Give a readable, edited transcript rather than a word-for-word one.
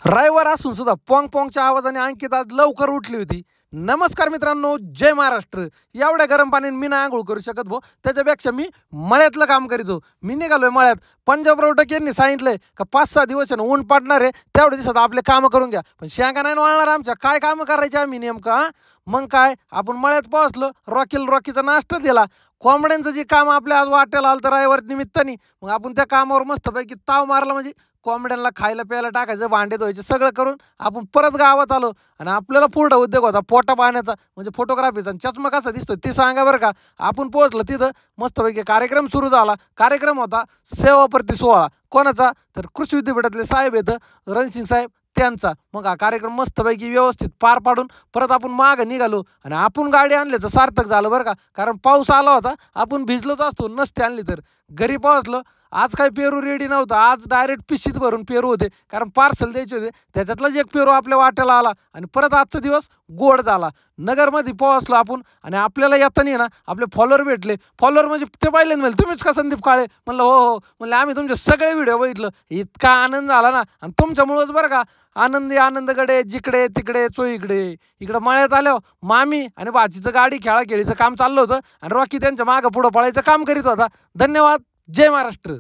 रविवार असून सुद्धा पॉंग पॉंगच्या आवाजाने अंकित आज लवकर उठली होती. नमस्कार मित्रांनो, जय महाराष्ट्र. एवढ्या गरम पाण्याने मी नाही आंघोळ करू शकत भाऊ. त्याच्यापेक्षा मी मळ्यातलं काम करीतो. मी निघालोय मळ्यात. पंजाबराव टक यांनी सांगितलंय का 5-6 दिवस आहे ना ऊन पडणार आहे, तेवढ्या दिवसात आपले कामं करून घ्या. पण शेंगा नाही वाळणार आमच्या. काय कामं करायची आम्ही नेमकं? मग काय आपण मळ्यात पोहोचलो, रॉकीचा नाश्ता दिला. कोंबड्यांचं जे काम आपल्या आज वाट्याला आलं तर रविवार निमित्ताने, मग आपण त्या कामावर मस्तपैकी ताव मारला. म्हणजे कोंबड्यांना खायला प्यायला टाकायचं, भांडे धुवायचे, सगळं करून आपण परत गावात आलो. आणि आपल्याला पुढं उद्योग होता पोटा पाण्याचा, म्हणजे फोटोग्राफीचा. आणि चष्मा कसा दिसतोय ते सांगा बरं का. आपण पोहोचलो तिथं, मस्तपैकी कार्यक्रम सुरू झाला. कार्यक्रम होता सेवाप्रती सोहळा. कोणाचा? तर कृषी विद्यापीठातले साहेब येतं, रणसिंग साहेब त्यांचा. मग हा कार्यक्रम मस्तपैकी व्यवस्थित पार पाडून परत आपण मागं निघालो. आणि आपण गाडी आणल्याचं सार्थक झालं बरं का. कारण पाऊस आला होता, आपण भिजलोच असतो नसते आणली तर. घरी पोहोचलो. आज काही पेरू रेडी नव्हता. आज डायरेक्ट पिशीत भरून पेरू होते, कारण पार्सल द्यायचे होते. त्याच्यातलाच एक पेरू आपल्या वाट्याला आला. आणि परत आजचा दिवस गोड झाला. नगरमध्ये पोहोचलो आपण. आणि आपल्याला येताना ना आपले फॉलोअर भेटले. फॉलोअर म्हणजे ते पाहिले म्हणले, तुम्हीच का संदीप काळे? म्हणलं हो हो. म्हणलं आम्ही तुमचे सगळे व्हिडिओ बघितलं. इतका आनंद झाला ना. आणि तुमच्यामुळंच बरं का. आनंदी आनंदकडे, जिकडे तिकडे चोईकडे. इकडं मळ्यात आल्यावर मामी आणि भाचीचं गाडी खेळाखेळीचं काम चाललं होतं. आणि रॉकी त्यांच्या मागं पुढं पळायचं काम करीत होता. धन्यवाद. जय महाराष्ट्र.